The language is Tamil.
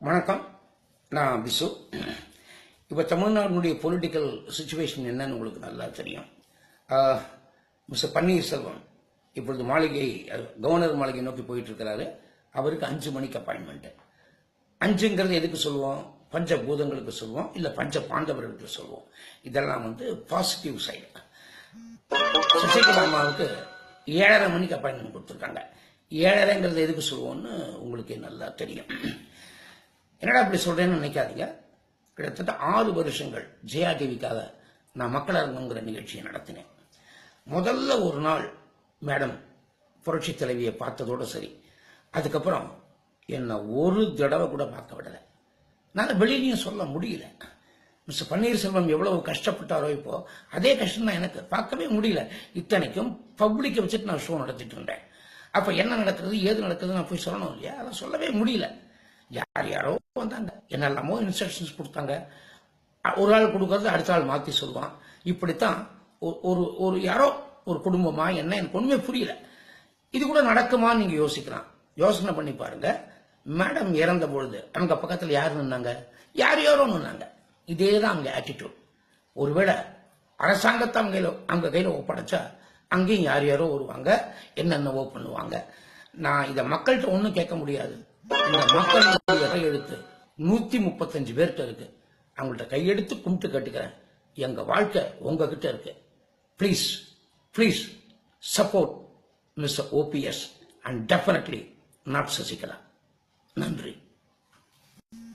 வணக்கம், நான் பிசு. இப்போ தமிழ்நாட்டினுடைய பொலிட்டிக்கல் சுச்சுவேஷன் என்னன்னு உங்களுக்கு நல்லா தெரியும். மிஸ்டர் பன்னீர்செல்வம் இப்பொழுது கவர்னர் மாளிகை நோக்கி போயிட்டு இருக்கிறாரு. அவருக்கு 5 மணிக்கு அப்பாயின்மெண்ட். 5ங்கிறது எதுக்கு சொல்லுவோம்? பஞ்சபூதங்களுக்கு சொல்லுவோம், இல்ல பஞ்ச பாண்டவர்களுக்கு சொல்லுவோம். இதெல்லாம் பாசிட்டிவ் சைடு. சசிகலா அம்மாவுக்கு 7:30 மணிக்கு அப்பாயின்மெண்ட் கொடுத்துருக்காங்க. 7:30ங்கிறது எதுக்கு சொல்லுவோம்னு உங்களுக்கு நல்லா தெரியும். என்னடா இப்படி சொல்றேன்னு நினைக்காதீங்க. கிட்டத்தட்ட 6 வருஷங்கள் ஜெயா டிவிக்காக நான் மக்கள் அரங்குங்கிற நிகழ்ச்சியை நடத்தினேன். முதல்ல ஒரு நாள் மேடம் புரட்சி தலைவியை பார்த்ததோடு சரி, அதுக்கப்புறம் என்னை ஒரு தடவை கூட பார்க்க விடலை. நான் வெளியிலையும் சொல்ல முடியல. மிஸ்டர் பன்னீர்செல்வம் எவ்வளவு கஷ்டப்பட்டாரோ இப்போ அதே கஷ்டம் தான் எனக்கு. பார்க்கவே முடியல. இத்தனைக்கும் பப்ளிக்கை வச்சுட்டு நான் ஷோ நடத்திட்டு இருந்தேன். அப்ப என்ன நடக்குது ஏது நடக்குது நான் போய் சொல்லணும் இல்லையா? அதை சொல்லவே முடியல. யாரோ வந்தாங்க, என்னெல்லாமோ இன்ஸ்ட்ரக்ஷன்ஸ் கொடுத்தாங்க. ஒரு ஆள் கொடுக்கறது அடுத்த ஆள் மாத்தி சொல்லுவான். இப்படித்தான் ஒரு யாரோ ஒரு குடும்பமா என்ன எனக்கு ஒண்ணுமே புரியல. இது கூட நடக்குமான்னு நீங்க யோசிக்கலாம். யோசனை பண்ணி பாருங்க. மேடம் இறந்த பொழுது அவங்க பக்கத்துல யாரு நின்னாங்க? யாரோ நின்னாங்க. இதேதான் அவங்க ஆட்டிடியூட். ஒருவேளை அரசாங்கத்தை அவங்க கையில ஒப்படைச்சா அங்கேயும் யாரோ வருவாங்க, என்னென்னவோ பண்ணுவாங்க. நான் இதை மக்கள்கிட்ட ஒன்னும் கேட்க முடியாது. இந்த மக்கள் கையெழுத்து 135 பேர்கிட்ட இருக்கு. அவங்கள்ட்ட கையெடுத்து கும்பிட்டு கேட்டுக்கிறேன், எங்க வாழ்க்கை உங்ககிட்ட இருக்கு. Please support mister OPS and definitely not Sasikala. நன்றி.